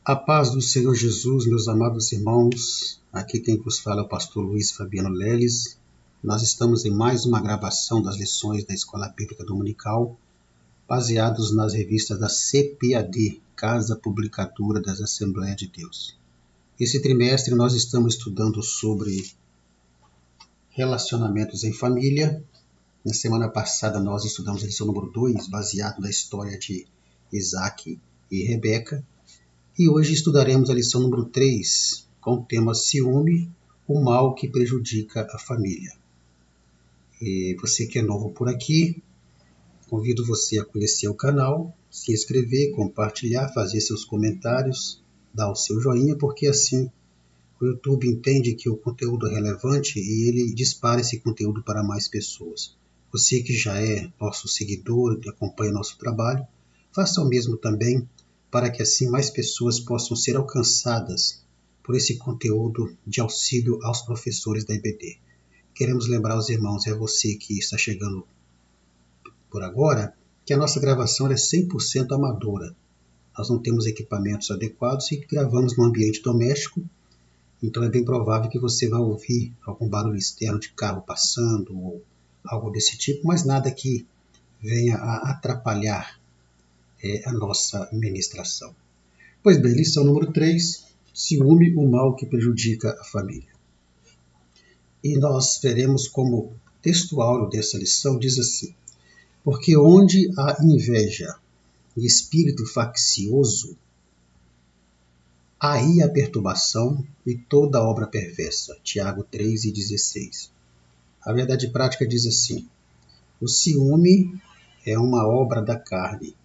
A paz do Senhor Jesus, meus amados irmãos, aqui quem vos fala é o pastor Luiz Fabiano Leles. Nós estamos em mais uma gravação das lições da Escola Bíblica Dominical, baseados nas revistas da CPAD, Casa Publicadora das Assembleias de Deus. Esse trimestre nós estamos estudando sobre relacionamentos em família. Na semana passada nós estudamos a lição número 2, baseado na história de Isaac e Rebeca. E hoje estudaremos a lição número 3, com o tema ciúme, o mal que prejudica a família. E você que é novo por aqui, convido você a conhecer o canal, se inscrever, compartilhar, fazer seus comentários, dar o seu joinha, porque assim o YouTube entende que o conteúdo é relevante e ele dispara esse conteúdo para mais pessoas. Você que já é nosso seguidor, que acompanha nosso trabalho, faça o mesmo também, para que assim mais pessoas possam ser alcançadas por esse conteúdo de auxílio aos professores da IBD. Queremos lembrar os irmãos, é você que está chegando por agora, que a nossa gravação é 100% amadora. Nós não temos equipamentos adequados e gravamos no ambiente doméstico, então é bem provável que você vá ouvir algum barulho externo de carro passando ou algo desse tipo, mas nada que venha a atrapalhar a nossa ministração. Pois bem, lição número 3, ciúme, o mal que prejudica a família. E nós veremos como textual dessa lição diz assim: porque onde há inveja e espírito faccioso, aí a perturbação e toda obra perversa. Tiago 3:16. A verdade prática diz assim: o ciúme é uma obra da carne,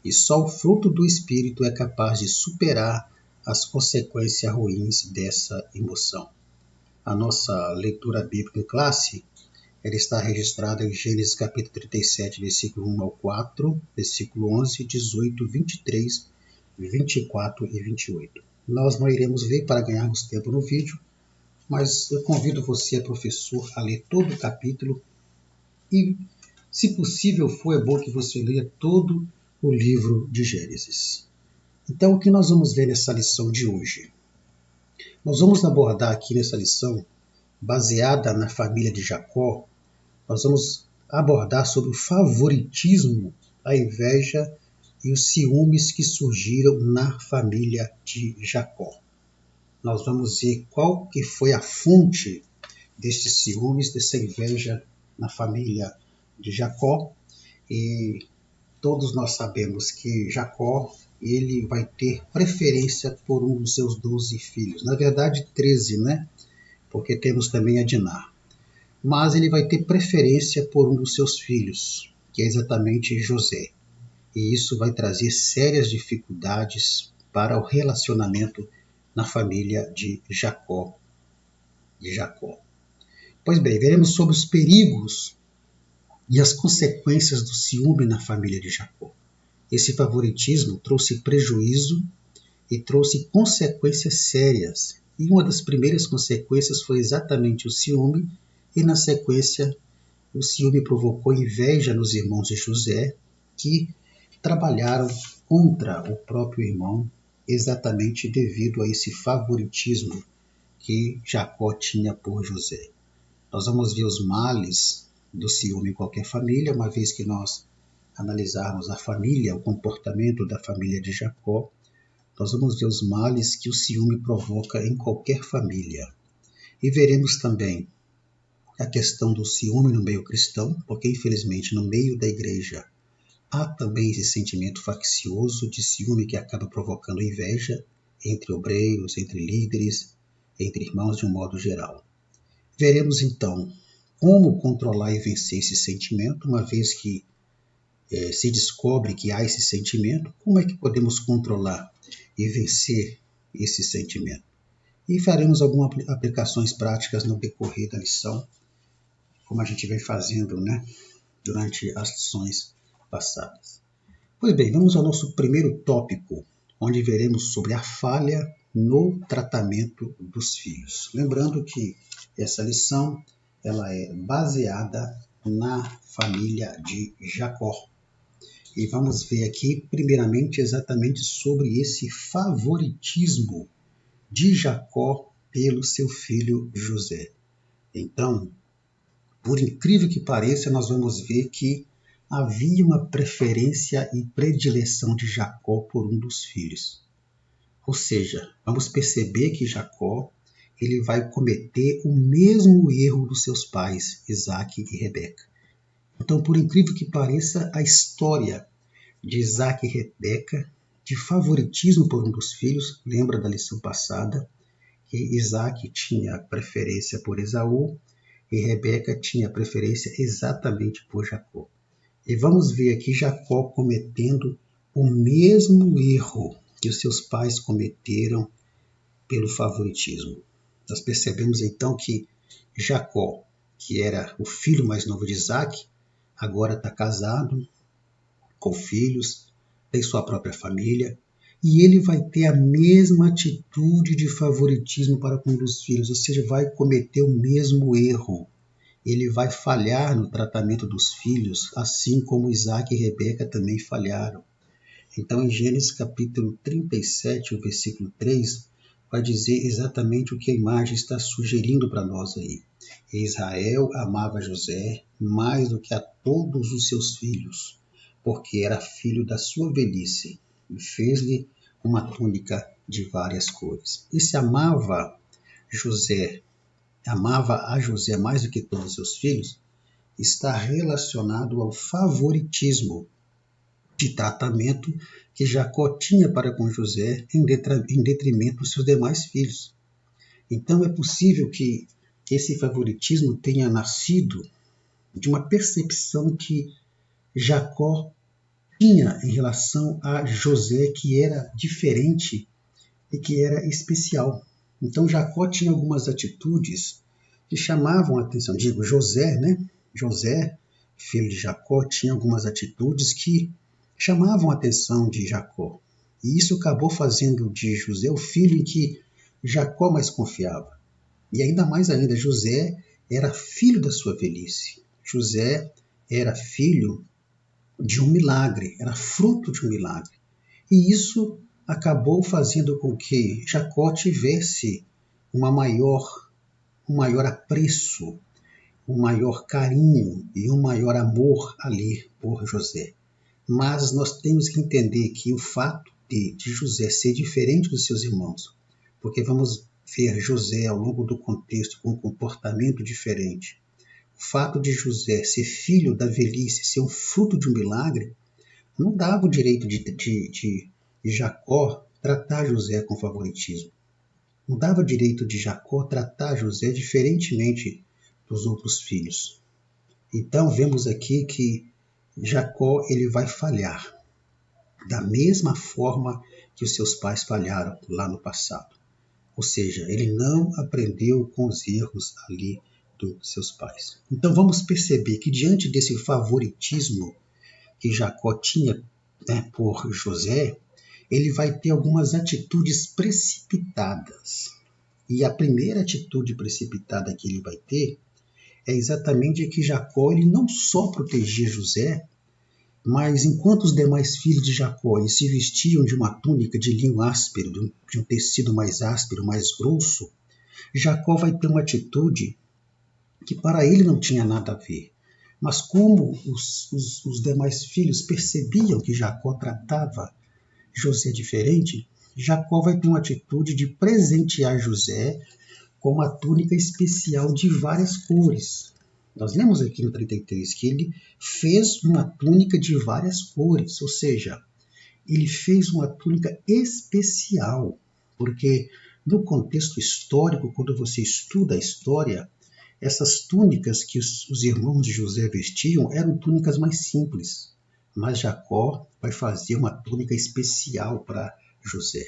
e só o fruto do Espírito é capaz de superar as consequências ruins dessa emoção. A nossa leitura bíblica em classe ela está registrada em Gênesis capítulo 37, versículo 1 ao 4, versículo 11, 18, 23, 24 e 28. Nós não iremos ler para ganharmos tempo no vídeo, mas eu convido você, professor, a ler todo o capítulo e, se possível for, é bom que você leia todo o livro de Gênesis. Então, o que nós vamos ver nessa lição de hoje? Nós vamos abordar aqui nessa lição, baseada na família de Jacó, nós vamos abordar sobre o favoritismo, a inveja e os ciúmes que surgiram na família de Jacó. Nós vamos ver qual que foi a fonte destes ciúmes, dessa inveja na família de Jacó. E todos nós sabemos que Jacó ele vai ter preferência por um dos seus 12 filhos. Na verdade, 13, né? Porque temos também a Diná. Mas ele vai ter preferência por um dos seus filhos, que é exatamente José. E isso vai trazer sérias dificuldades para o relacionamento na família de Jacó. Pois bem, veremos sobre os perigos e as consequências do ciúme na família de Jacó. Esse favoritismo trouxe prejuízo e trouxe consequências sérias. E uma das primeiras consequências foi exatamente o ciúme, e na sequência o ciúme provocou inveja nos irmãos de José, que trabalharam contra o próprio irmão, exatamente devido a esse favoritismo que Jacó tinha por José. Nós vamos ver os males do ciúme em qualquer família, uma vez que nós analisarmos a família, o comportamento da família de Jacó, nós vamos ver os males que o ciúme provoca em qualquer família. E veremos também a questão do ciúme no meio cristão, porque infelizmente no meio da igreja há também esse sentimento faccioso de ciúme que acaba provocando inveja entre obreiros, entre líderes, entre irmãos de um modo geral. Veremos então como controlar e vencer esse sentimento, uma vez que se descobre que há esse sentimento, como é que podemos controlar e vencer esse sentimento? E faremos algumas aplicações práticas no decorrer da lição, como a gente vem fazendo, né, durante as lições passadas. Pois bem, vamos ao nosso primeiro tópico, onde veremos sobre a falha no tratamento dos filhos. Lembrando que essa lição ela é baseada na família de Jacó. E vamos ver aqui, primeiramente, exatamente sobre esse favoritismo de Jacó pelo seu filho José. Então, por incrível que pareça, nós vamos ver que havia uma preferência e predileção de Jacó por um dos filhos. Ou seja, vamos perceber que Jacó ele vai cometer o mesmo erro dos seus pais, Isaque e Rebeca. Então, por incrível que pareça, a história de Isaque e Rebeca, de favoritismo por um dos filhos, lembra da lição passada, que Isaque tinha preferência por Esaú e Rebeca tinha preferência exatamente por Jacó. E vamos ver aqui Jacó cometendo o mesmo erro que os seus pais cometeram pelo favoritismo. Nós percebemos então que Jacó, que era o filho mais novo de Isaque, agora está casado, com filhos, tem sua própria família, e ele vai ter a mesma atitude de favoritismo para com os filhos, ou seja, vai cometer o mesmo erro. Ele vai falhar no tratamento dos filhos, assim como Isaque e Rebeca também falharam. Então, em Gênesis capítulo 37, o versículo 3, vai dizer exatamente o que a imagem está sugerindo para nós aí. Israel amava José mais do que a todos os seus filhos, porque era filho da sua velhice, e fez-lhe uma túnica de várias cores. Esse amava a José mais do que todos os seus filhos, está relacionado ao favoritismo de tratamento que Jacó tinha para com José em detrimento dos seus demais filhos. Então é possível que esse favoritismo tenha nascido de uma percepção que Jacó tinha em relação a José, que era diferente e que era especial. Então Jacó tinha algumas atitudes que chamavam a atenção. José, José, filho de Jacó, tinha algumas atitudes que chamavam a atenção de Jacó. E isso acabou fazendo de José o filho em que Jacó mais confiava. E ainda mais ainda, José era filho da sua velhice. José era filho de um milagre, era fruto de um milagre. E isso acabou fazendo com que Jacó tivesse um maior apreço, um maior carinho e um maior amor ali por José. Mas nós temos que entender que o fato de José ser diferente dos seus irmãos, porque vamos ver José ao longo do contexto com um comportamento diferente, o fato de José ser filho da velhice, ser um fruto de um milagre, não dava o direito de Jacó tratar José com favoritismo. Não dava o direito de Jacó tratar José diferentemente dos outros filhos. Então vemos aqui que Jacó ele vai falhar da mesma forma que os seus pais falharam lá no passado. Ou seja, ele não aprendeu com os erros ali dos seus pais. Então vamos perceber que diante desse favoritismo que Jacó tinha por José, ele vai ter algumas atitudes precipitadas. E a primeira atitude precipitada que ele vai ter é exatamente que Jacó ele não só protegia José, mas enquanto os demais filhos de Jacó eles se vestiam de uma túnica de linho áspero, de um tecido mais áspero, mais grosso, Jacó vai ter uma atitude que para ele não tinha nada a ver. Mas como os demais filhos percebiam que Jacó tratava José diferente, Jacó vai ter uma atitude de presentear José com uma túnica especial de várias cores. Nós lemos aqui no 33 que ele fez uma túnica de várias cores, ou seja, ele fez uma túnica especial, porque no contexto histórico, quando você estuda a história, essas túnicas que os irmãos de José vestiam eram túnicas mais simples, mas Jacó vai fazer uma túnica especial para José.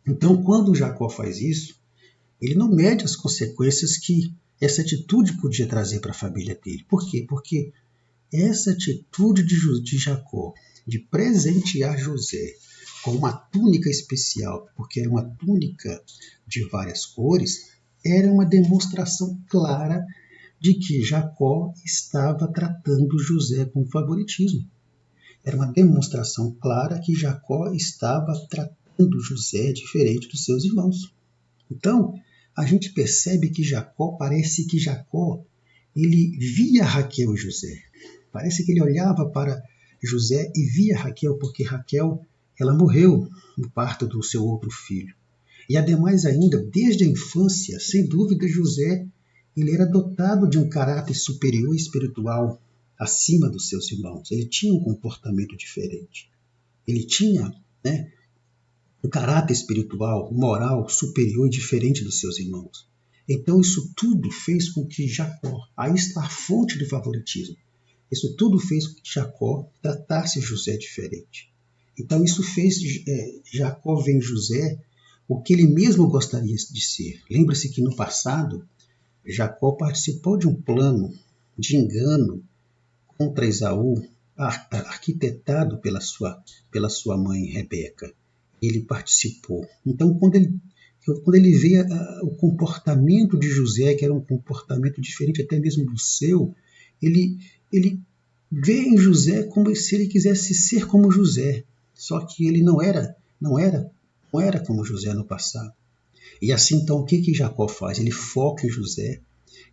Então, quando Jacó faz isso, ele não mede as consequências que essa atitude podia trazer para a família dele. Por quê? Porque essa atitude de Jacó de presentear José com uma túnica especial, porque era uma túnica de várias cores, era uma demonstração clara de que Jacó estava tratando José com favoritismo. Era uma demonstração clara que Jacó estava tratando José diferente dos seus irmãos. Então, a gente percebe que parece que Jacó, ele via Raquel e José. Parece que ele olhava para José e via Raquel, porque Raquel, ela morreu no parto do seu outro filho. E ademais ainda, desde a infância, sem dúvida, José, ele era dotado de um caráter superior espiritual acima dos seus irmãos. Ele tinha um comportamento diferente. Ele tinha, né, um caráter espiritual, moral superior e diferente dos seus irmãos. Então isso tudo fez com que Jacó, aí está a fonte do favoritismo, isso tudo fez com que Jacó tratasse José diferente. Então isso fez Jacó ver em José o que ele mesmo gostaria de ser. Lembre-se que no passado, Jacó participou de um plano de engano contra Esaú, arquitetado pela sua mãe Rebeca. Ele participou. Então, quando ele vê o comportamento de José, que era um comportamento diferente até mesmo do seu, ele vê em José como se ele quisesse ser como José. Só que ele não era como José no passado. E assim, então, o que Jacó faz? Ele foca em José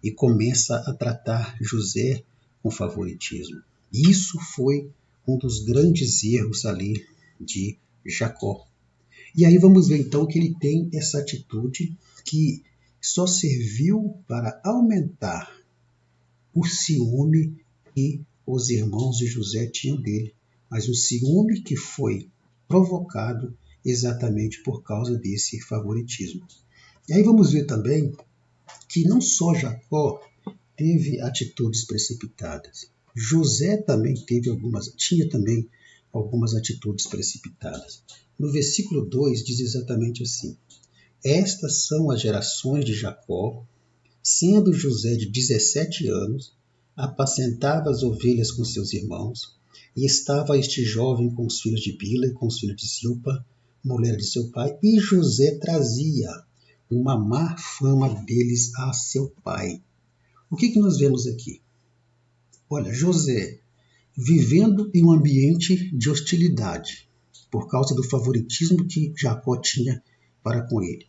e começa a tratar José com favoritismo. Isso foi um dos grandes erros ali de Jacó. E aí vamos ver então que ele tem essa atitude que só serviu para aumentar o ciúme que os irmãos de José tinham dele, mas um ciúme que foi provocado exatamente por causa desse favoritismo. E aí vamos ver também que não só Jacó teve atitudes precipitadas, José também tinha também algumas atitudes precipitadas. No versículo 2 diz exatamente assim: estas são as gerações de Jacó, sendo José de 17 anos, apacentava as ovelhas com seus irmãos, e estava este jovem com os filhos de Bila e com os filhos de Zilpa, mulher de seu pai, e José trazia uma má fama deles a seu pai. O que nós vemos aqui? Olha, José vivendo em um ambiente de hostilidade, por causa do favoritismo que Jacó tinha para com ele.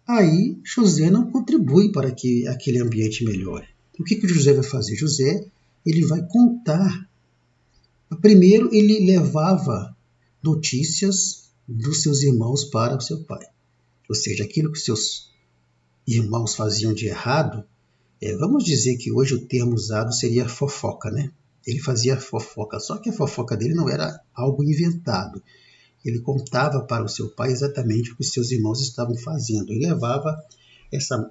Aí José não contribui para que aquele ambiente melhore. O que José vai fazer? José ele vai contar. Primeiro ele levava notícias dos seus irmãos para o seu pai. Ou seja, aquilo que seus irmãos faziam de errado, vamos dizer que hoje o termo usado seria fofoca, né? Ele fazia fofoca, só que a fofoca dele não era algo inventado. Ele contava para o seu pai exatamente o que os seus irmãos estavam fazendo e levava essa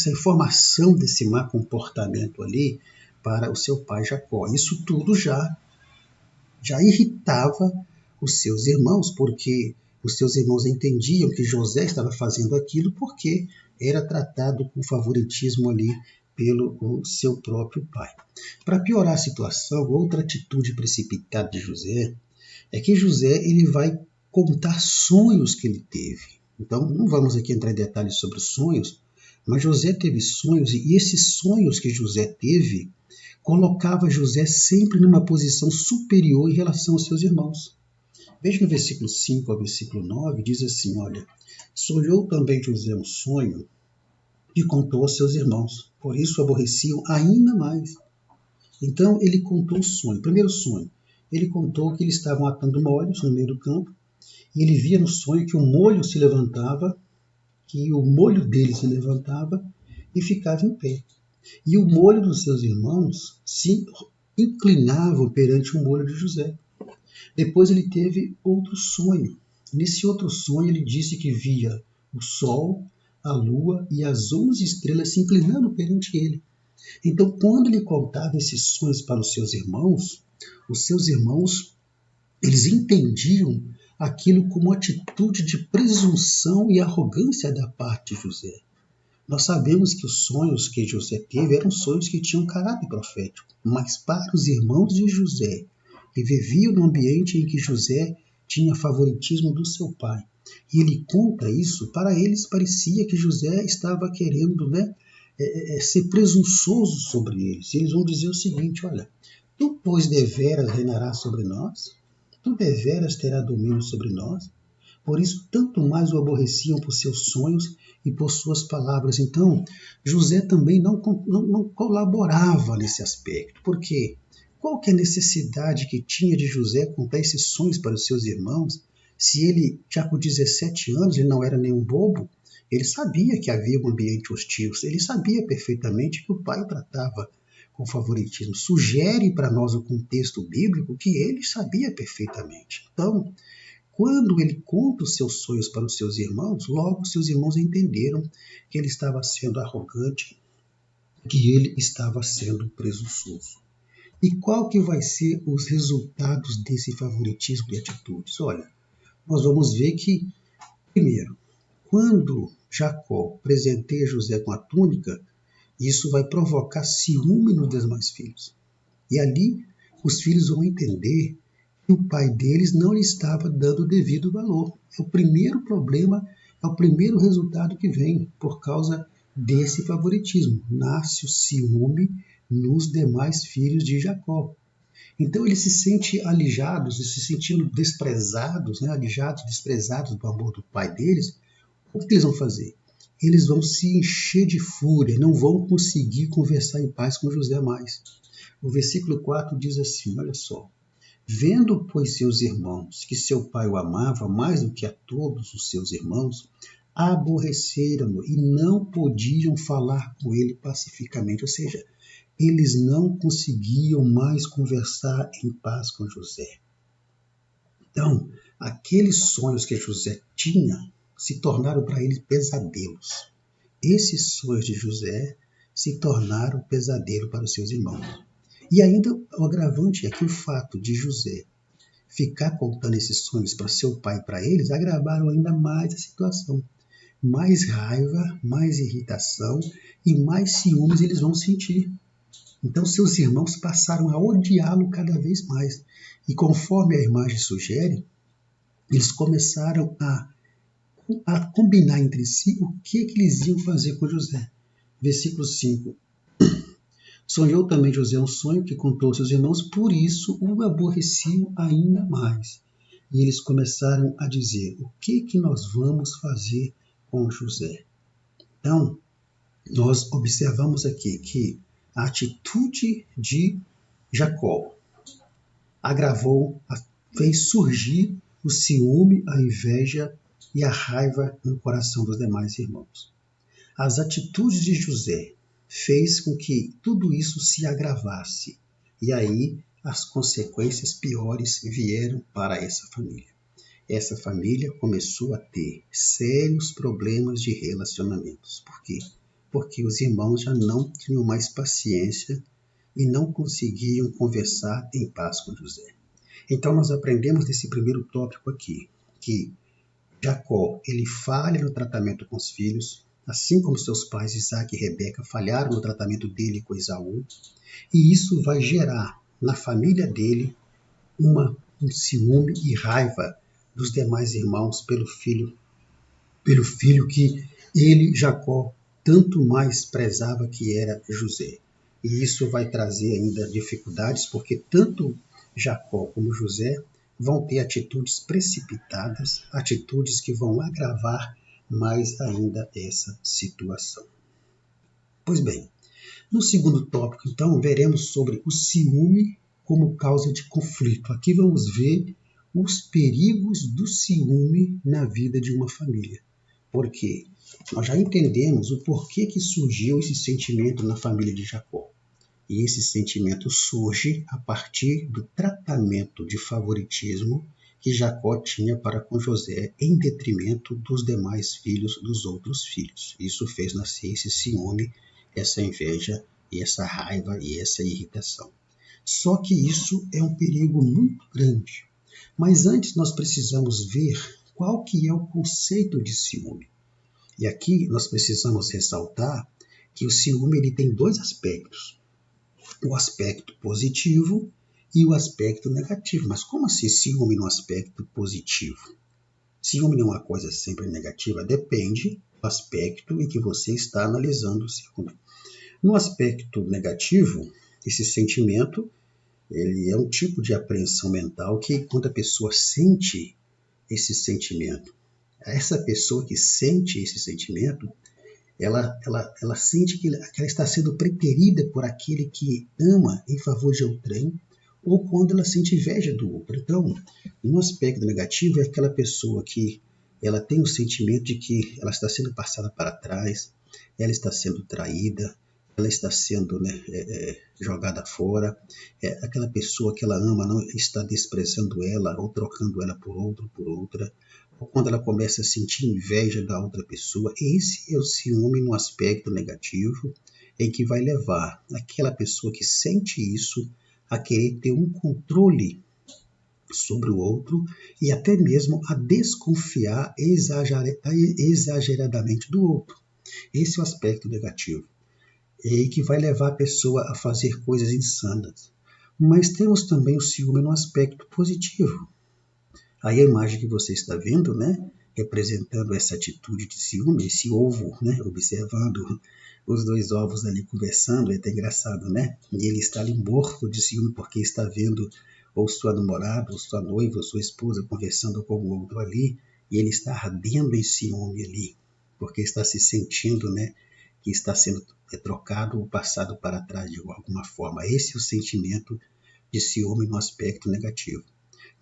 informação desse má comportamento ali para o seu pai Jacó. Isso tudo já irritava os seus irmãos, porque os seus irmãos entendiam que José estava fazendo aquilo porque era tratado com favoritismo ali pelo seu próprio pai. Para piorar a situação, outra atitude precipitada de José é que José ele vai contar sonhos que ele teve. Então, não vamos aqui entrar em detalhes sobre os sonhos, mas José teve sonhos e esses sonhos que José teve colocava José sempre numa posição superior em relação aos seus irmãos. Veja no versículo 5 ao versículo 9, diz assim, olha, sonhou também José um sonho e contou aos seus irmãos, por isso aborreciam ainda mais. Então ele contou o sonho, o primeiro sonho, ele contou que eles estavam atando molhos no meio do campo, e ele via no sonho que o molho se levantava, que o molho dele se levantava e ficava em pé. E o molho dos seus irmãos se inclinavam perante o molho de José. Depois ele teve outro sonho. Nesse outro sonho ele disse que via o sol, a lua e as 11 estrelas se inclinando perante ele. Então, quando ele contava esses sonhos para os seus irmãos eles entendiam aquilo como atitude de presunção e arrogância da parte de José. Nós sabemos que os sonhos que José teve eram sonhos que tinham caráter profético, mas para os irmãos de José, que viviam no ambiente em que José tinha favoritismo do seu pai, e ele conta isso, para eles parecia que José estava querendo ser presunçoso sobre eles. E eles vão dizer o seguinte, olha, Tu, pois, deveras reinarás sobre nós? Tu deveras terás domínio sobre nós? Por isso, tanto mais o aborreciam por seus sonhos e por suas palavras. Então, José também não colaborava nesse aspecto. Por quê? Qual que é a necessidade que tinha de José contar esses sonhos para os seus irmãos? Se ele, já com 17 anos, ele não era nenhum bobo, ele sabia que havia um ambiente hostil, ele sabia perfeitamente que o pai tratava com favoritismo. Sugere para nós o contexto bíblico que ele sabia perfeitamente. Então, quando ele conta os seus sonhos para os seus irmãos, logo seus irmãos entenderam que ele estava sendo arrogante, que ele estava sendo presunçoso. E qual que vai ser os resultados desse favoritismo de atitudes? Olha, nós vamos ver que, primeiro, quando Jacó presenteia José com a túnica, isso vai provocar ciúme nos demais filhos. E ali os filhos vão entender que o pai deles não lhe estava dando o devido valor. É o primeiro problema, é o primeiro resultado que vem por causa desse favoritismo. Nasce o ciúme nos demais filhos de Jacó. Então eles se sentem alijados, se sentindo desprezados, alijados, desprezados do amor do pai deles. O que eles vão fazer? Eles vão se encher de fúria, não vão conseguir conversar em paz com José mais. O versículo 4 diz assim, olha só. Vendo, pois, seus irmãos que seu pai o amava mais do que a todos os seus irmãos, aborreceram-no e não podiam falar com ele pacificamente. Ou seja, eles não conseguiam mais conversar em paz com José. Então, aqueles sonhos que José tinha se tornaram para ele pesadelos. Esses sonhos de José se tornaram pesadelo para os seus irmãos. E ainda o agravante é que o fato de José ficar contando esses sonhos para seu pai e para eles agravaram ainda mais a situação. Mais raiva, mais irritação e mais ciúmes eles vão sentir. Então seus irmãos passaram a odiá-lo cada vez mais. E conforme a imagem sugere, eles começaram a combinar entre si o que eles iam fazer com José. Versículo 5. Sonhou também José um sonho que contou aos seus irmãos, por isso o aborreciam ainda mais. E eles começaram a dizer, o que nós vamos fazer com José? Então, nós observamos aqui que a atitude de Jacó agravou, fez surgir o ciúme, a inveja e a raiva no coração dos demais irmãos. As atitudes de José fez com que tudo isso se agravasse. E aí as consequências piores vieram para essa família. Essa família começou a ter sérios problemas de relacionamentos. Por quê? Porque os irmãos já não tinham mais paciência e não conseguiam conversar em paz com José. Então nós aprendemos desse primeiro tópico aqui, que Jacó, ele falha no tratamento com os filhos, assim como seus pais Isaac e Rebeca falharam no tratamento dele com Esaú, e isso vai gerar na família dele um ciúme e raiva dos demais irmãos pelo filho que ele, Jacó, tanto mais prezava que era José. E isso vai trazer ainda dificuldades, porque tanto Jacó como José vão ter atitudes precipitadas, atitudes que vão agravar mais ainda essa situação. Pois bem, no segundo tópico, então, veremos sobre o ciúme como causa de conflito. Aqui vamos ver os perigos do ciúme na vida de uma família. Por quê? Nós já entendemos o porquê que surgiu esse sentimento na família de Jacó. E esse sentimento surge a partir do tratamento de favoritismo que Jacó tinha para com José em detrimento dos demais filhos dos outros filhos. Isso fez nascer esse ciúme, essa inveja, e essa raiva e essa irritação. Só que isso é um perigo muito grande. Mas antes nós precisamos ver qual que é o conceito de ciúme. E aqui nós precisamos ressaltar que o ciúme ele tem dois aspectos. O aspecto positivo e o aspecto negativo. Mas como assim ciúme no aspecto positivo? Ciúme não é uma coisa sempre negativa, depende do aspecto em que você está analisando o ciúme. No aspecto negativo, esse sentimento Ele é um tipo de apreensão mental que quando a pessoa sente esse sentimento, essa pessoa que sente esse sentimento, ela sente que ela está sendo preterida por aquele que ama em favor de outrem, ou quando ela sente inveja do outro. Então, no aspecto negativo, é aquela pessoa que ela tem o sentimento de que ela está sendo passada para trás, ela está sendo traída, ela está sendo, né, jogada fora, aquela pessoa que ela ama não está desprezando ela ou trocando ela por outro, por outra, ou quando ela começa a sentir inveja da outra pessoa. Esse é o ciúme no aspecto negativo, em que vai levar aquela pessoa que sente isso a querer ter um controle sobre o outro e até mesmo a desconfiar exageradamente do outro. Esse é o aspecto negativo, e que vai levar a pessoa a fazer coisas insanas. Mas temos também o ciúme no aspecto positivo. Aí a imagem que você está vendo, né, representando essa atitude de ciúme, esse ovo, né, observando os dois ovos ali conversando, é até engraçado, né? E ele está ali morto de ciúme porque está vendo ou sua namorada, ou sua noiva, ou sua esposa conversando com o outro ali, e ele está ardendo em ciúme ali, porque está se sentindo, né, que está sendo trocado ou passado para trás de alguma forma. Esse é o sentimento de ciúme no aspecto negativo.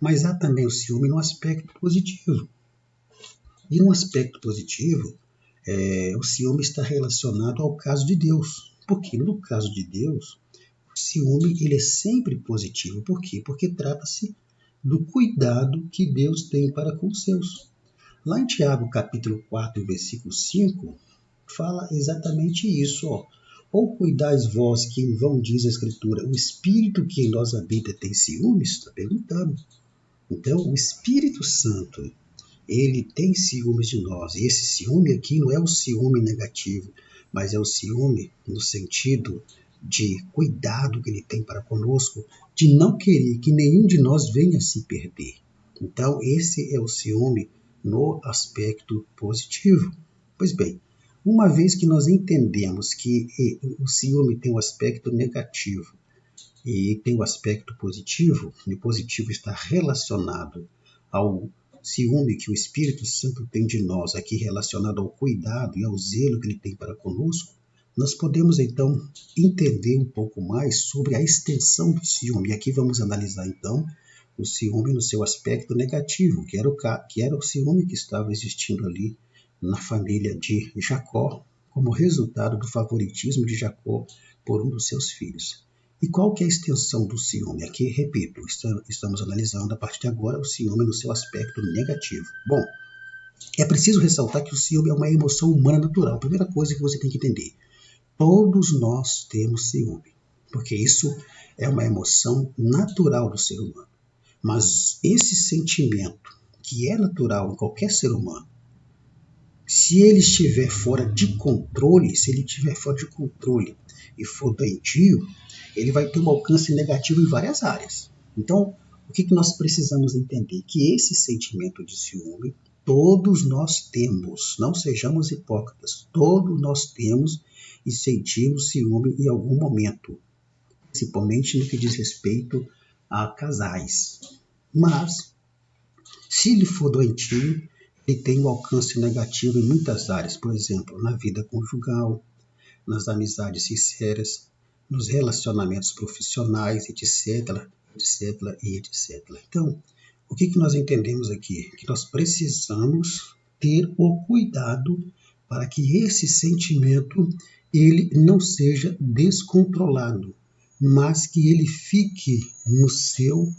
Mas há também o ciúme no aspecto positivo. E no aspecto positivo, o ciúme está relacionado ao caso de Deus. Porque no caso de Deus, o ciúme ele é sempre positivo. Por quê? Porque trata-se do cuidado que Deus tem para com os seus. Lá em Tiago, capítulo 4, versículo 5, fala exatamente isso. Ou cuidais vós que em vão diz a Escritura, o Espírito que em nós habita tem ciúmes? Está perguntando. Então, o Espírito Santo, ele tem ciúmes de nós. E esse ciúme aqui não é o ciúme negativo, mas é o ciúme no sentido de cuidado que ele tem para conosco, de não querer que nenhum de nós venha se perder. Então, esse é o ciúme no aspecto positivo. Pois bem, uma vez que nós entendemos que o ciúme tem um aspecto negativo e tem o aspecto positivo, e o positivo está relacionado ao ciúme que o Espírito Santo tem de nós, aqui relacionado ao cuidado e ao zelo que ele tem para conosco, nós podemos então entender um pouco mais sobre a extensão do ciúme. E aqui vamos analisar então o ciúme no seu aspecto negativo, que era o ciúme que estava existindo ali na família de Jacó, como resultado do favoritismo de Jacó por um dos seus filhos. E qual que é a extensão do ciúme? Aqui, repito, estamos analisando a partir de agora o ciúme no seu aspecto negativo. Bom, é preciso ressaltar que o ciúme é uma emoção humana natural. Primeira coisa que você tem que entender, todos nós temos ciúme, porque isso é uma emoção natural do ser humano. Mas esse sentimento, que é natural em qualquer ser humano, se ele estiver fora de controle, e for doentio, ele vai ter um alcance negativo em várias áreas. Então, o que nós precisamos entender? Que esse sentimento de ciúme, todos nós temos, não sejamos hipócritas, todos nós temos e sentimos ciúme em algum momento, principalmente no que diz respeito a casais. Mas, se ele for doentio, ele tem um alcance negativo em muitas áreas, por exemplo, na vida conjugal, nas amizades sinceras, nos relacionamentos profissionais, etc, etc e etc. Então, o que nós entendemos aqui? Que nós precisamos ter o cuidado para que esse sentimento ele não seja descontrolado, mas que ele fique no seu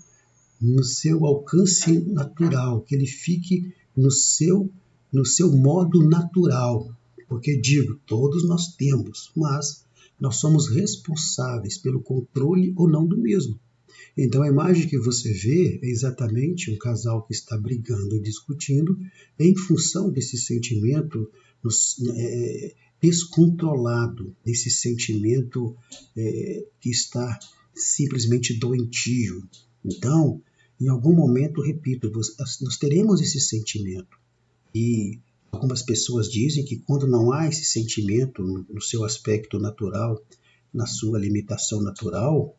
alcance natural, que ele fique no seu modo natural. Porque digo, todos nós temos, mas nós somos responsáveis pelo controle ou não do mesmo. Então a imagem que você vê é exatamente um casal que está brigando e discutindo em função desse sentimento descontrolado, desse sentimento que está simplesmente doentio. Então, em algum momento, repito, nós teremos esse sentimento. E algumas pessoas dizem que quando não há esse sentimento no seu aspecto natural, na sua limitação natural,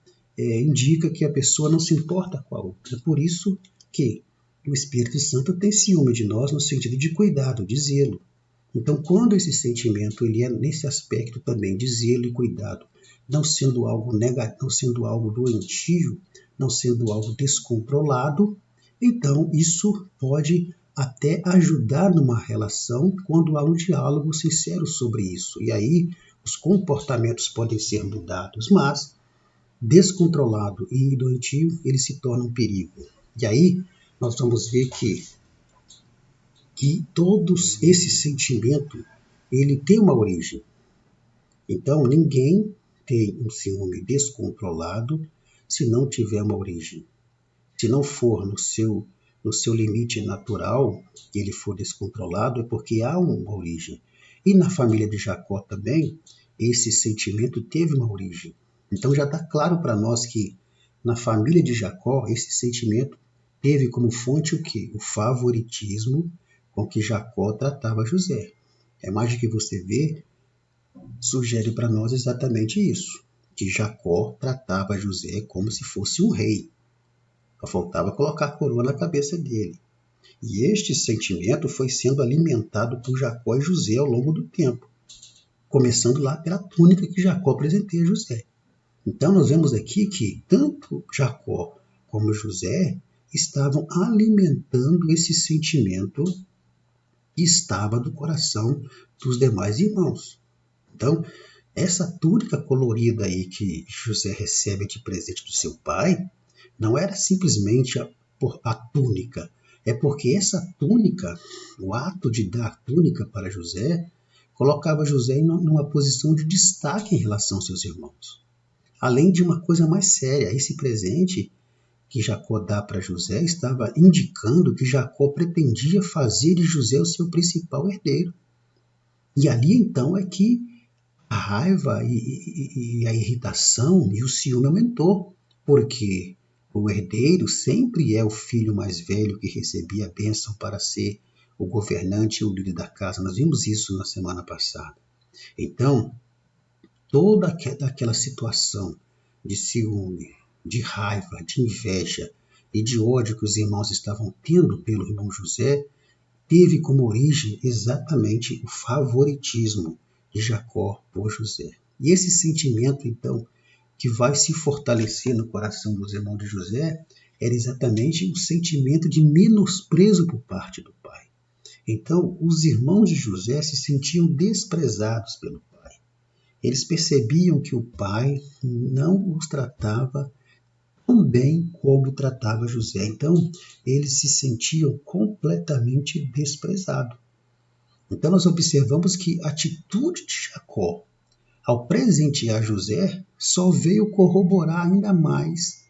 indica que a pessoa não se importa com a outra. Por isso que o Espírito Santo tem ciúme de nós no sentido de cuidado, de zelo. Então, quando esse sentimento ele é nesse aspecto também de zelo e cuidado, não sendo algo negativo, não sendo algo doentio, não sendo algo descontrolado, então isso pode até ajudar numa relação quando há um diálogo sincero sobre isso. E aí os comportamentos podem ser mudados, mas descontrolado e doentio, ele se torna um perigo. E aí nós vamos ver que todos esse sentimento ele tem uma origem. Então ninguém tem um ciúme descontrolado se não tiver uma origem. Se não for no seu limite natural, ele for descontrolado, é porque há uma origem. E na família de Jacó também, esse sentimento teve uma origem. Então já está claro para nós que na família de Jacó, esse sentimento teve como fonte o quê? O favoritismo com que Jacó tratava José. A imagem que você vê sugere para nós exatamente isso, que Jacó tratava José como se fosse um rei. Só faltava colocar a coroa na cabeça dele. E este sentimento foi sendo alimentado por Jacó e José ao longo do tempo, começando lá pela túnica que Jacó presenteia a José. Então nós vemos aqui que tanto Jacó como José estavam alimentando esse sentimento que estava no coração dos demais irmãos. Então, essa túnica colorida aí que José recebe de presente do seu pai, não era simplesmente a túnica, é porque essa túnica, o ato de dar túnica para José, colocava José em uma posição de destaque em relação aos seus irmãos. Além de uma coisa mais séria, esse presente que Jacó dá para José estava indicando que Jacó pretendia fazer de José o seu principal herdeiro. E ali então é que a raiva e a irritação e o ciúme aumentou, porque o herdeiro sempre é o filho mais velho que recebia a bênção para ser o governante e o líder da casa. Nós vimos isso na semana passada. Então, toda aquela situação de ciúme, de raiva, de inveja e de ódio que os irmãos estavam tendo pelo irmão José, teve como origem exatamente o favoritismo de Jacó por José. E esse sentimento, então, que vai se fortalecer no coração dos irmãos de José, era exatamente o sentimento de menosprezo por parte do pai. Então, os irmãos de José se sentiam desprezados pelo pai. Eles percebiam que o pai não os tratava tão bem como tratava José. Então, eles se sentiam completamente desprezados. Então, nós observamos que a atitude de Jacó ao presentear José só veio corroborar ainda mais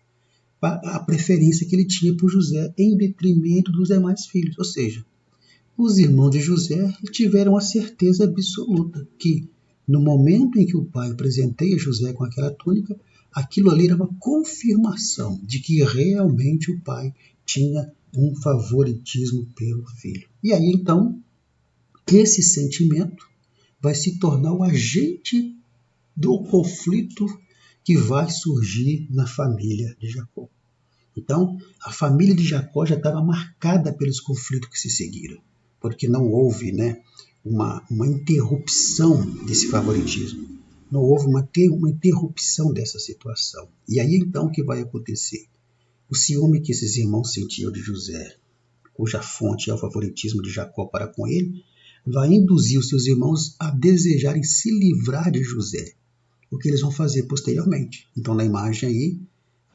a preferência que ele tinha por José em detrimento dos demais filhos. Ou seja, os irmãos de José tiveram a certeza absoluta que no momento em que o pai presenteia José com aquela túnica, aquilo ali era uma confirmação de que realmente o pai tinha um favoritismo pelo filho. E aí então, esse sentimento vai se tornar o agente do conflito que vai surgir na família de Jacó. Então, a família de Jacó já estava marcada pelos conflitos que se seguiram, porque não houve uma interrupção desse favoritismo. Não houve uma interrupção dessa situação. E aí então o que vai acontecer? O ciúme que esses irmãos sentiam de José, cuja fonte é o favoritismo de Jacó para com ele, vai induzir os seus irmãos a desejarem se livrar de José, o que eles vão fazer posteriormente. Então na imagem aí,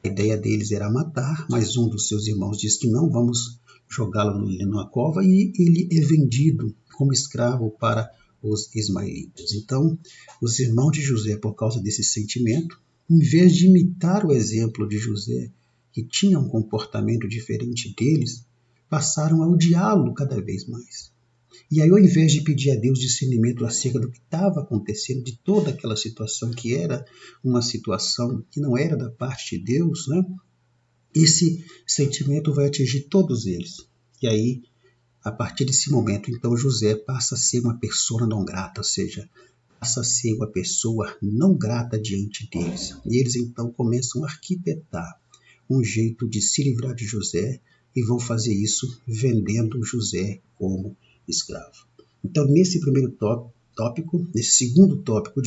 a ideia deles era matar, mas um dos seus irmãos diz que não, vamos jogá-lo numa cova, e ele é vendido como escravo para os ismaelitas. Então, os irmãos de José, por causa desse sentimento, em vez de imitar o exemplo de José, que tinha um comportamento diferente deles, passaram a odiá-lo cada vez mais. E aí, ao invés de pedir a Deus discernimento acerca do que estava acontecendo, de toda aquela situação que era uma situação que não era da parte de Deus, esse sentimento vai atingir todos eles. E aí, a partir desse momento, então, José passa a ser uma persona não grata, ou seja, passa a ser uma pessoa não grata diante deles. E eles então começam a arquitetar um jeito de se livrar de José e vão fazer isso vendendo José como escravo. Então, nesse primeiro tópico, nesse segundo tópico,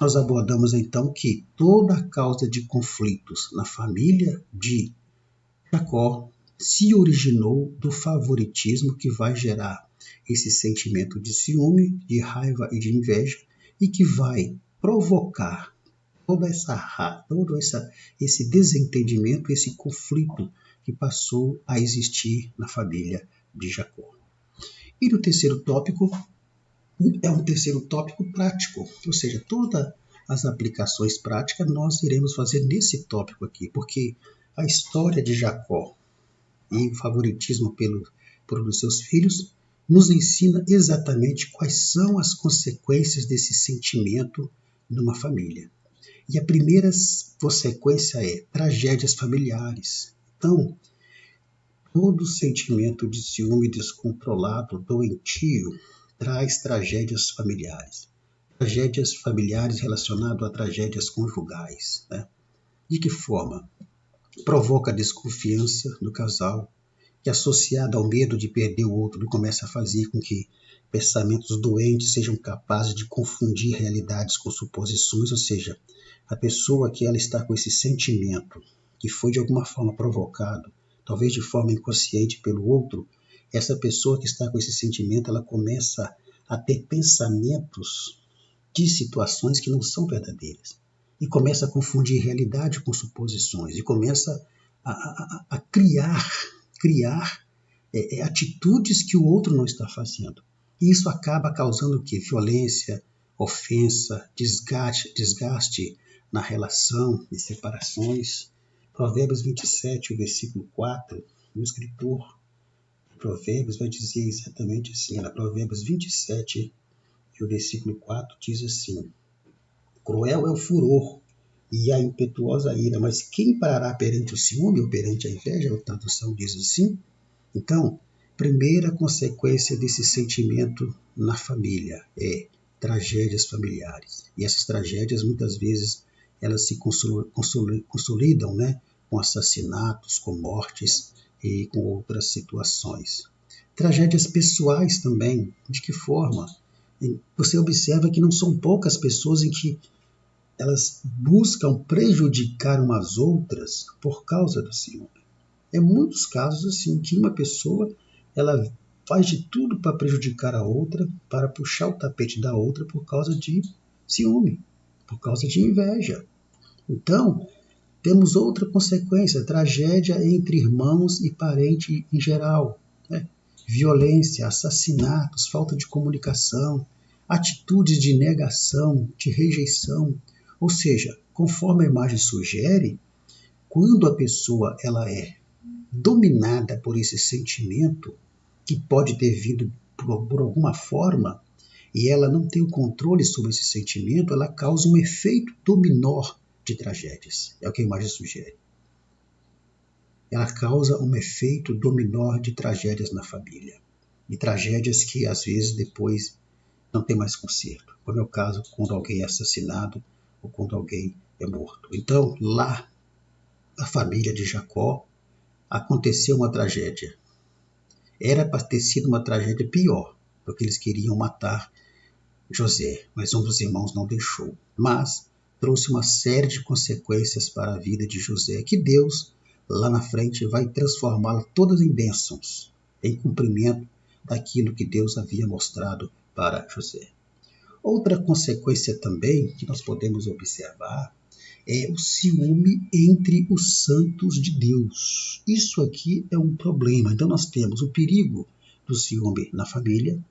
nós abordamos então que toda a causa de conflitos na família de Jacó se originou do favoritismo que vai gerar esse sentimento de ciúme, de raiva e de inveja e que vai provocar todo esse desentendimento, esse conflito que passou a existir na família de Jacó. E no terceiro tópico, é um terceiro tópico prático, ou seja, todas as aplicações práticas nós iremos fazer nesse tópico aqui, porque a história de Jacó e o favoritismo por dos seus filhos nos ensina exatamente quais são as consequências desse sentimento numa família. E a primeira consequência é tragédias familiares. Então, todo sentimento de ciúme descontrolado, doentio, traz tragédias familiares. Tragédias familiares relacionadas a tragédias conjugais. Né? De que forma? Provoca desconfiança no casal, que associada ao medo de perder o outro, começa a fazer com que pensamentos doentes sejam capazes de confundir realidades com suposições, ou seja, a pessoa que ela está com esse sentimento que foi de alguma forma provocado, talvez de forma inconsciente pelo outro, essa pessoa que está com esse sentimento, ela começa a ter pensamentos de situações que não são verdadeiras. E começa a confundir realidade com suposições. E começa a criar atitudes que o outro não está fazendo. E isso acaba causando o quê? Violência, ofensa, desgaste na relação e separações. Provérbios 27, o versículo 4, o escritor de Provérbios vai dizer exatamente assim, Provérbios 27, e o versículo 4 diz assim: cruel é o furor e a impetuosa ira, mas quem parará perante o ciúme ou perante a inveja? A tradução diz assim. Então, primeira consequência desse sentimento na família é tragédias familiares. E essas tragédias, muitas vezes, elas se consolidam, né, com assassinatos, com mortes e com outras situações. Tragédias pessoais também. De que forma? Você observa que não são poucas pessoas em que elas buscam prejudicar umas outras por causa do ciúme. É muitos casos assim que uma pessoa ela faz de tudo para prejudicar a outra, para puxar o tapete da outra por causa de ciúme, por causa de inveja. Então, temos outra consequência, tragédia entre irmãos e parentes em geral. Né? Violência, assassinatos, falta de comunicação, atitudes de negação, de rejeição. Ou seja, conforme a imagem sugere, quando a pessoa ela é dominada por esse sentimento, que pode ter vindo por alguma forma, e ela não tem o controle sobre esse sentimento, ela causa um efeito dominó de tragédias. É o que a imagem sugere. Ela causa um efeito dominó de tragédias na família. E tragédias que, às vezes, depois não tem mais conserto. Como é o caso quando alguém é assassinado ou quando alguém é morto. Então, lá, na família de Jacó, aconteceu uma tragédia. Era para ter sido uma tragédia pior, porque eles queriam matar José, mas um dos irmãos não deixou. Mas trouxe uma série de consequências para a vida de José, que Deus, lá na frente, vai transformá-la todas em bênçãos, em cumprimento daquilo que Deus havia mostrado para José. Outra consequência também que nós podemos observar é o ciúme entre os santos de Deus. Isso aqui é um problema. Então nós temos o perigo do ciúme na família,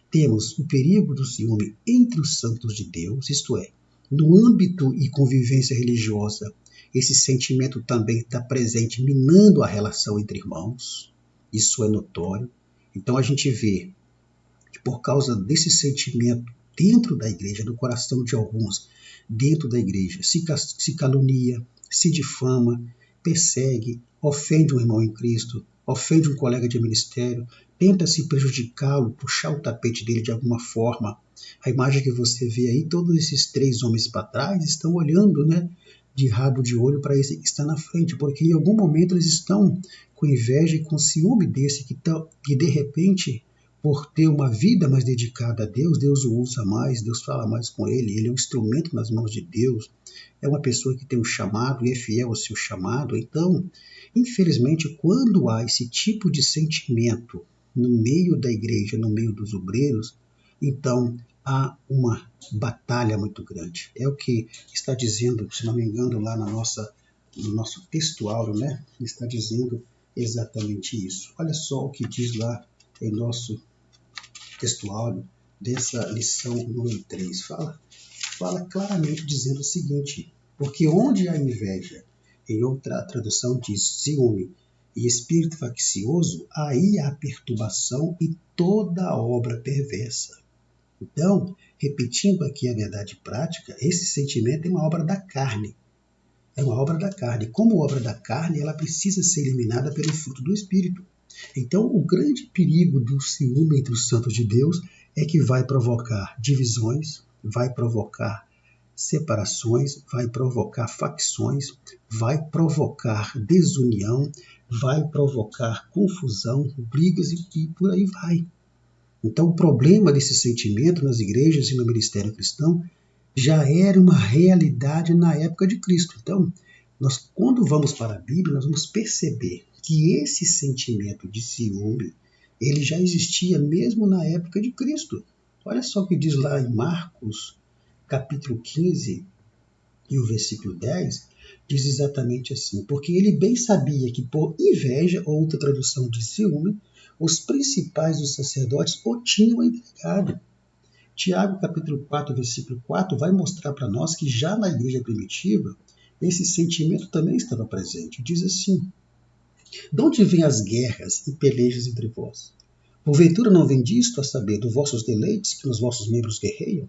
temos o perigo do ciúme entre os santos de Deus, isto é, no âmbito e convivência religiosa, esse sentimento também está presente, minando a relação entre irmãos. Isso é notório. Então a gente vê que por causa desse sentimento dentro da igreja, no coração de alguns, dentro da igreja, se calunia, se difama, persegue, ofende um irmão em Cristo, ofende um colega de ministério, tenta se prejudicá-lo, puxar o tapete dele de alguma forma. A imagem que você vê aí, todos esses 3 homens para trás estão olhando, né, de rabo de olho para esse que está na frente, porque em algum momento eles estão com inveja e com ciúme desse que de repente, por ter uma vida mais dedicada a Deus, Deus o usa mais, Deus fala mais com ele é um instrumento nas mãos de Deus, é uma pessoa que tem um chamado e é fiel ao seu chamado. Então, infelizmente, quando há esse tipo de sentimento no meio da igreja, no meio dos obreiros, então há uma batalha muito grande. É o que está dizendo, se não me engano, lá no nosso textuário, né? Está dizendo exatamente isso. Olha só o que diz lá em nosso textuário dessa lição número 3. Fala claramente dizendo o seguinte: porque onde há inveja, em outra tradução diz ciúme, e espírito faccioso, aí há perturbação e toda obra perversa. Então, repetindo aqui a verdade prática, esse sentimento é uma obra da carne. É uma obra da carne. Como obra da carne, ela precisa ser eliminada pelo fruto do Espírito. Então, o grande perigo do ciúme entre os santos de Deus é que vai provocar divisões, vai provocar separações, vai provocar facções, vai provocar desunião, vai provocar confusão, brigas e por aí vai. Então, o problema desse sentimento nas igrejas e no ministério cristão já era uma realidade na época de Cristo. Então, nós, quando vamos para a Bíblia, nós vamos perceber que esse sentimento de ciúme, ele já existia mesmo na época de Cristo. Olha só o que diz lá em Marcos, capítulo 15, e o versículo 10, diz exatamente assim: porque ele bem sabia que por inveja, ou outra tradução de ciúme, os principais dos sacerdotes o tinham entregado. Tiago, capítulo 4, versículo 4, vai mostrar para nós que já na igreja primitiva, esse sentimento também estava presente. Diz assim: de onde vêm as guerras e pelejas entre vós? Porventura não vem disto, a saber, dos vossos deleites, que nos vossos membros guerreiam?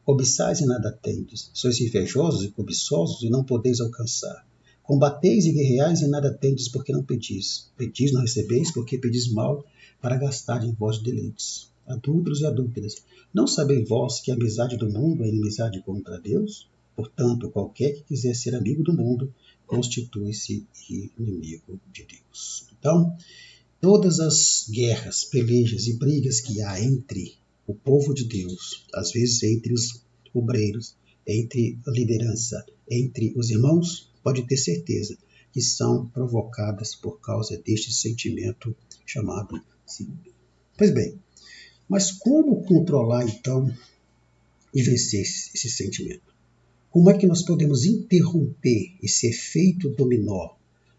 Cobiçais e nada tendes, sois invejosos e cobiçosos e não podeis alcançar. Combateis e guerreais e nada tendes, porque não pedis. Pedis, não recebeis, porque pedis mal, para gastar em vós deleites. Adúlteros e adúlteras, não sabeis vós que a amizade do mundo é inimizade contra Deus? Portanto, qualquer que quiser ser amigo do mundo, constitui-se inimigo de Deus. Então, todas as guerras, pelejas e brigas que há entre o povo de Deus, às vezes entre os obreiros, entre a liderança, entre os irmãos, pode ter certeza que são provocadas por causa deste sentimento chamado ciúme. Pois bem, mas como controlar então e vencer esse sentimento? Como é que nós podemos interromper esse efeito dominó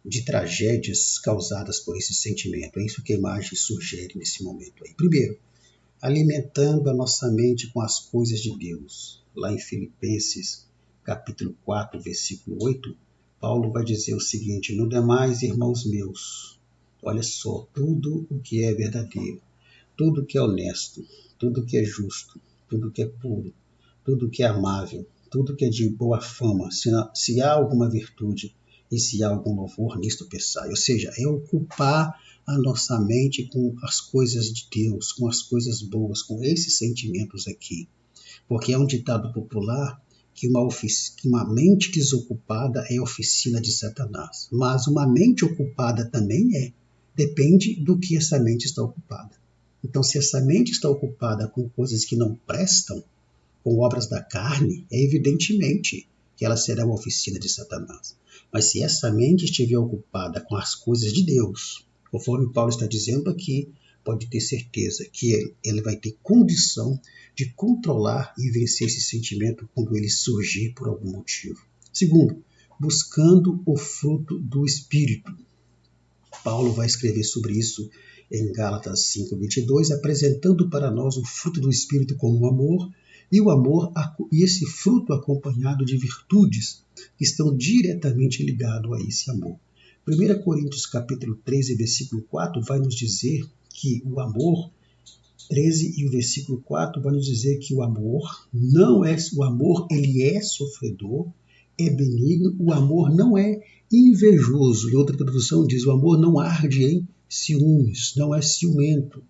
de tragédias causadas por esse sentimento? É isso que a imagem sugere nesse momento aí. Primeiro, alimentando a nossa mente com as coisas de Deus. Lá em Filipenses, capítulo 4, versículo 8, Paulo vai dizer o seguinte: no demais, irmãos meus, olha só, tudo o que é verdadeiro, tudo o que é honesto, tudo o que é justo, tudo o que é puro, tudo o que é amável, tudo o que é de boa fama, se há alguma virtude e se há algum louvor, nisto pensai. Ou seja, é ocupar a nossa mente com as coisas de Deus, com as coisas boas, com esses sentimentos aqui. Porque é um ditado popular que uma mente desocupada é oficina de Satanás. Mas uma mente ocupada também é. Depende do que essa mente está ocupada. Então, se essa mente está ocupada com coisas que não prestam, com obras da carne, é evidentemente que ela será uma oficina de Satanás. Mas se essa mente estiver ocupada com as coisas de Deus, conforme Paulo está dizendo aqui, pode ter certeza que ele vai ter condição de controlar e vencer esse sentimento quando ele surgir por algum motivo. Segundo, buscando o fruto do Espírito. Paulo vai escrever sobre isso em Gálatas 5:22, apresentando para nós o fruto do Espírito como o amor, e esse fruto acompanhado de virtudes que estão diretamente ligados a esse amor. 1 Coríntios capítulo 13, versículo 4 vai nos dizer que o amor, 13 e o versículo 4 vai nos dizer que o amor ele é sofredor, é benigno, o amor não é invejoso. E outra tradução diz, o amor não arde em ciúmes, não é ciumento.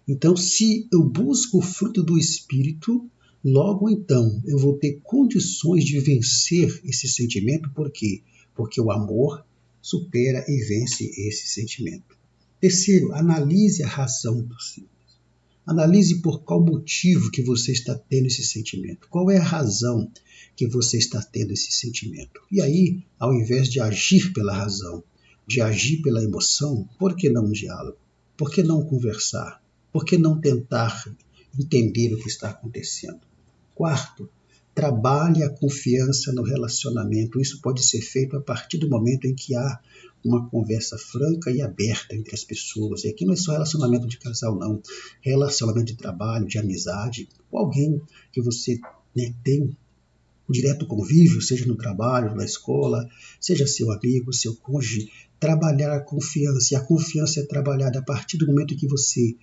Então, se eu busco o fruto do Espírito, logo então eu vou ter condições de vencer esse sentimento. Por quê? Porque o amor supera e vence esse sentimento. Terceiro, analise a razão do ciúme. Analise por qual motivo que você está tendo esse sentimento. Qual é a razão que você está tendo esse sentimento? E aí, ao invés de agir pela razão, de agir pela emoção, por que não um diálogo? Por que não conversar? Por que não tentar entender o que está acontecendo? Quarto, trabalhe a confiança no relacionamento. Isso pode ser feito a partir do momento em que há uma conversa franca e aberta entre as pessoas. E aqui não é só relacionamento de casal, não. Relacionamento de trabalho, de amizade, com alguém que você tem direto convívio, seja no trabalho, na escola, seja seu amigo, seu cônjuge. Trabalhar a confiança. E a confiança é trabalhada a partir do momento em que você,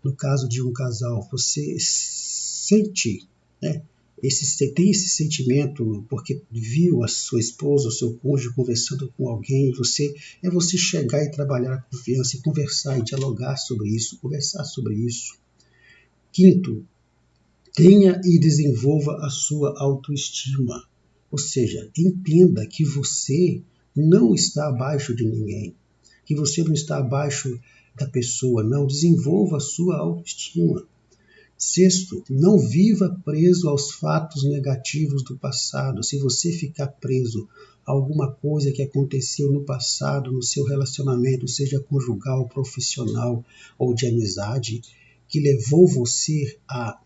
no caso de um casal, você sente, né, tem esse sentimento porque viu a sua esposa, o seu cônjuge conversando com alguém, você chegar e trabalhar a confiança e conversar e dialogar sobre isso, conversar sobre isso. Quinto, tenha e desenvolva a sua autoestima. Ou seja, entenda que você não está abaixo de ninguém, que você não está abaixo da pessoa, não. Desenvolva a sua autoestima. Sexto, não viva preso aos fatos negativos do passado. Se você ficar preso a alguma coisa que aconteceu no passado, no seu relacionamento, seja conjugal, profissional ou de amizade, que levou você a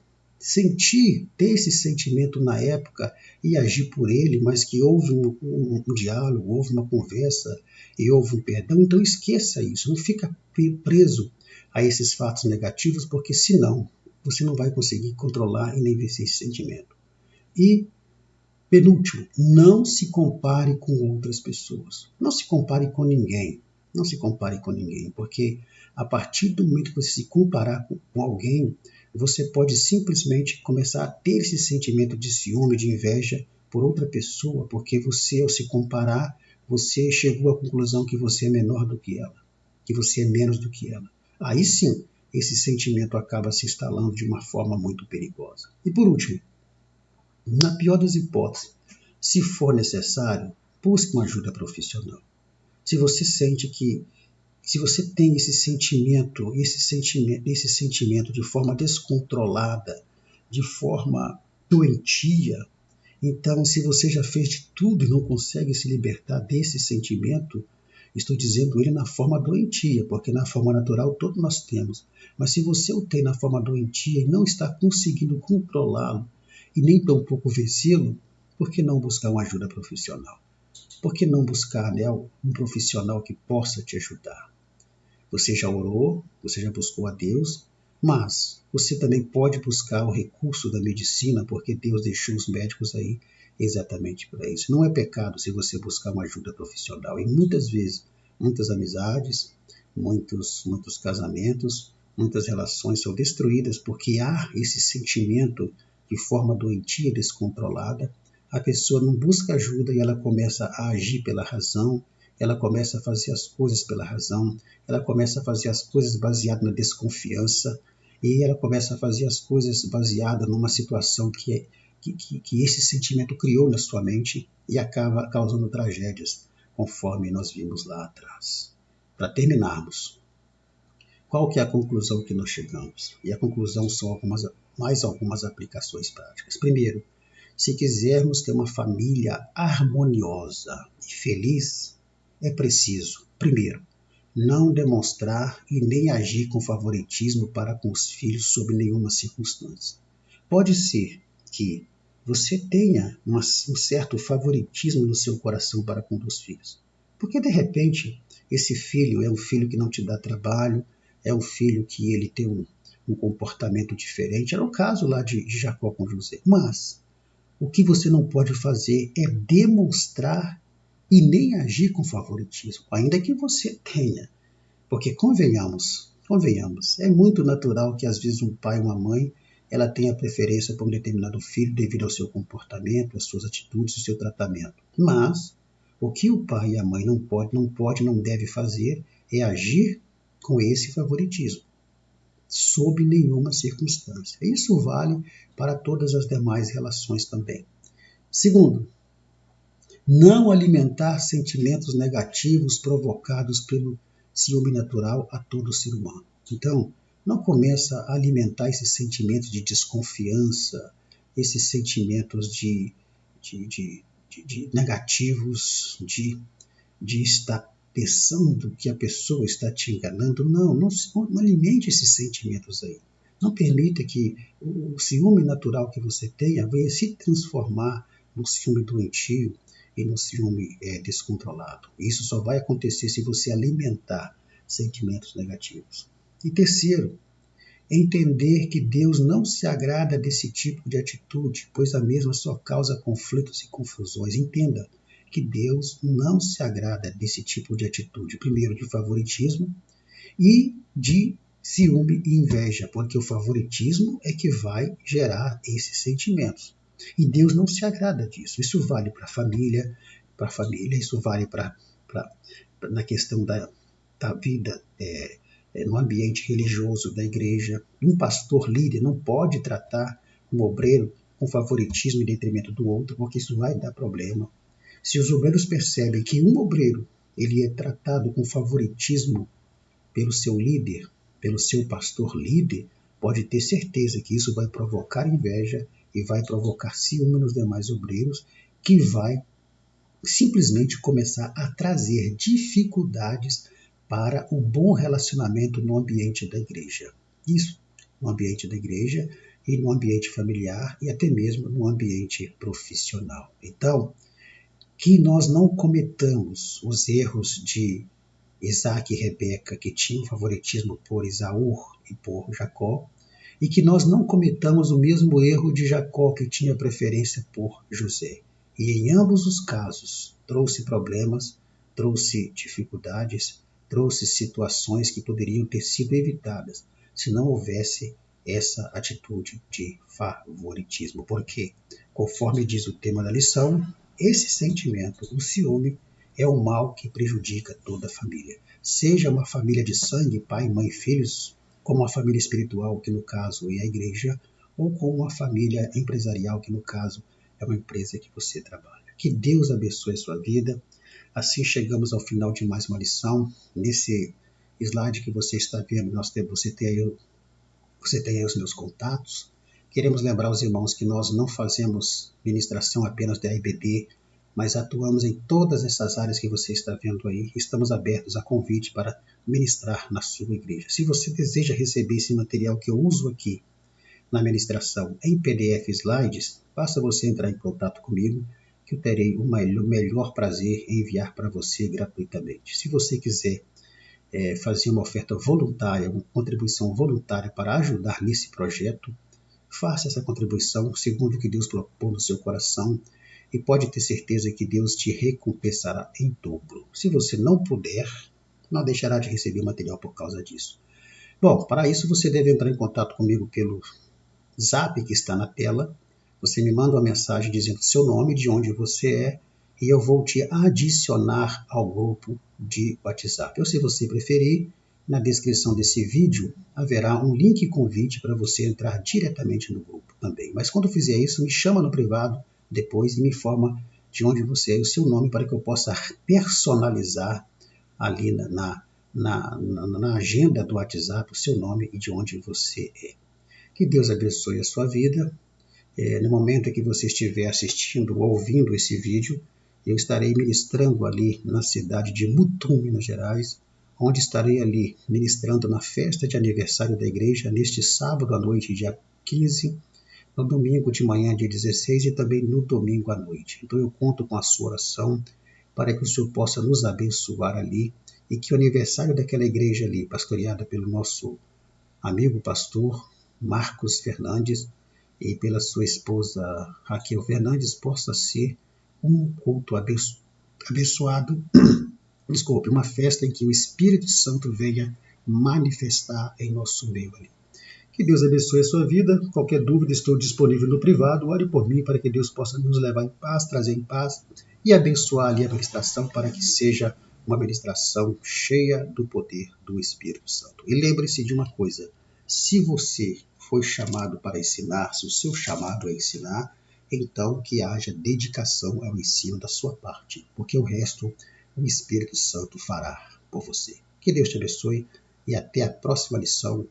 ter esse sentimento na época e agir por ele, mas que houve um diálogo, houve uma conversa e houve um perdão, então esqueça isso, não fica preso a esses fatos negativos, porque senão você não vai conseguir controlar e nem vencer esse sentimento. E, penúltimo, não se compare com outras pessoas. Não se compare com ninguém. Não se compare com ninguém, porque a partir do momento que você se comparar com alguém, você pode simplesmente começar a ter esse sentimento de ciúme, de inveja por outra pessoa, porque você, ao se comparar, você chegou à conclusão que você é menor do que ela, que você é menos do que ela. Aí sim, esse sentimento acaba se instalando de uma forma muito perigosa. E por último, na pior das hipóteses, se for necessário, busque uma ajuda profissional. Se você sente que, se você tem esse sentimento de forma descontrolada, de forma doentia, então se você já fez de tudo e não consegue se libertar desse sentimento, estou dizendo ele na forma doentia, porque na forma natural todos nós temos. Mas se você o tem na forma doentia e não está conseguindo controlá-lo e nem tampouco vencê-lo, por que não buscar uma ajuda profissional? Por que não buscar, né, um profissional que possa te ajudar? Você já orou, você já buscou a Deus, mas você também pode buscar o recurso da medicina, porque Deus deixou os médicos aí exatamente para isso. Não é pecado se você buscar uma ajuda profissional. E muitas vezes, muitas amizades, muitos casamentos, muitas relações são destruídas porque há esse sentimento de forma doentia, descontrolada. A pessoa não busca ajuda e ela começa a agir pela razão, ela começa a fazer as coisas pela razão, ela começa a fazer as coisas baseadas na desconfiança, e ela começa a fazer as coisas baseadas numa situação que esse sentimento criou na sua mente e acaba causando tragédias, conforme nós vimos lá atrás. Para terminarmos, qual que é a conclusão que nós chegamos? E a conclusão são mais algumas aplicações práticas. Primeiro, se quisermos ter uma família harmoniosa e feliz, é preciso, primeiro, não demonstrar e nem agir com favoritismo para com os filhos sob nenhuma circunstância. Pode ser que você tenha um certo favoritismo no seu coração para com os filhos, porque de repente esse filho é um filho que não te dá trabalho, é um filho que ele tem um comportamento diferente. Era o caso lá de Jacó com José. Mas o que você não pode fazer é demonstrar e nem agir com favoritismo, ainda que você tenha. Porque convenhamos, é muito natural que às vezes um pai ou uma mãe ela tenha preferência por um determinado filho devido ao seu comportamento, às suas atitudes, ao seu tratamento. Mas o que o pai e a mãe não deve fazer é agir com esse favoritismo, sob nenhuma circunstância. Isso vale para todas as demais relações também. Segundo, não alimentar sentimentos negativos provocados pelo ciúme natural a todo ser humano. Então, não começa a alimentar esses sentimentos de desconfiança, esses sentimentos de negativos, de estar pensando que a pessoa está te enganando. Não alimente esses sentimentos aí. Não permita que o ciúme natural que você tenha venha se transformar no ciúme doentio e no ciúme descontrolado. Isso só vai acontecer se você alimentar sentimentos negativos. E terceiro, entender que Deus não se agrada desse tipo de atitude, pois a mesma só causa conflitos e confusões. Entenda que Deus não se agrada desse tipo de atitude, primeiro de favoritismo e de ciúme e inveja, porque o favoritismo é que vai gerar esses sentimentos. E Deus não se agrada disso. Isso vale para a família, isso vale na questão da vida no ambiente religioso da igreja. Um pastor líder não pode tratar um obreiro com favoritismo em detrimento do outro, porque isso vai dar problema. Se os obreiros percebem que um obreiro ele é tratado com favoritismo pelo seu líder, pelo seu pastor líder, pode ter certeza que isso vai provocar inveja e vai provocar ciúme nos demais obreiros, que vai simplesmente começar a trazer dificuldades para o bom relacionamento no ambiente da igreja. Isso, no ambiente da igreja e no ambiente familiar e até mesmo no ambiente profissional. Então, que nós não cometamos os erros de Isaac e Rebeca, que tinham favoritismo por Esaú e por Jacó, e que nós não cometamos o mesmo erro de Jacó, que tinha preferência por José. E em ambos os casos trouxe problemas, trouxe dificuldades, trouxe situações que poderiam ter sido evitadas se não houvesse essa atitude de favoritismo. Porque, conforme diz o tema da lição, esse sentimento, o ciúme, é um mal que prejudica toda a família. Seja uma família de sangue, pai, mãe, filhos, como uma família espiritual, que no caso é a igreja, ou como uma família empresarial, que no caso é uma empresa que você trabalha. Que Deus abençoe a sua vida. Assim chegamos ao final de mais uma lição. Nesse slide que você está vendo, você tem aí os meus contatos. Queremos lembrar os irmãos que nós não fazemos ministração apenas da IBD, mas atuamos em todas essas áreas que você está vendo aí. Estamos abertos a convite para ministrar na sua igreja. Se você deseja receber esse material que eu uso aqui na ministração em PDF slides, basta você entrar em contato comigo, que eu terei o melhor prazer em enviar para você gratuitamente. Se você quiser fazer uma oferta voluntária, uma contribuição voluntária para ajudar nesse projeto, faça essa contribuição segundo o que Deus propôs no seu coração e pode ter certeza que Deus te recompensará em dobro. Se você não puder, não deixará de receber material por causa disso. Bom, para isso você deve entrar em contato comigo pelo Zap que está na tela. Você me manda uma mensagem dizendo seu nome, de onde você é, e eu vou te adicionar ao grupo de WhatsApp. Ou se você preferir, na descrição desse vídeo haverá um link convite para você entrar diretamente no grupo também. Mas quando fizer isso, me chama no privado depois e me informa de onde você é e o seu nome para que eu possa personalizar ali na agenda do WhatsApp o seu nome e de onde você é. Que Deus abençoe a sua vida. No momento em que você estiver assistindo ou ouvindo esse vídeo, eu estarei ministrando ali na cidade de Mutum, Minas Gerais, onde estarei ali ministrando na festa de aniversário da igreja, neste sábado à noite, dia 15, no domingo de manhã, dia 16, e também no domingo à noite. Então eu conto com a sua oração para que o Senhor possa nos abençoar ali e que o aniversário daquela igreja ali, pastoreada pelo nosso amigo pastor Marcos Fernandes e pela sua esposa Raquel Fernandes, possa ser um culto abençoado, uma festa em que o Espírito Santo venha manifestar em nosso meio ali. Que Deus abençoe a sua vida. Qualquer dúvida, estou disponível no privado. Ore por mim para que Deus possa nos levar em paz, trazer em paz e abençoar ali a administração para que seja uma ministração cheia do poder do Espírito Santo. E lembre-se de uma coisa, se você foi chamado para ensinar, se o seu chamado é ensinar, então que haja dedicação ao ensino da sua parte, porque o resto o Espírito Santo fará por você. Que Deus te abençoe e até a próxima lição,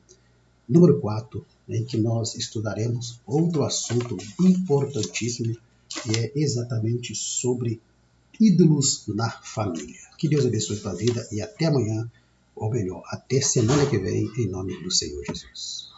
número 4, em que nós estudaremos outro assunto importantíssimo, que é exatamente sobre ídolos na família. Que Deus abençoe a tua vida e até amanhã, ou melhor, até semana que vem, em nome do Senhor Jesus.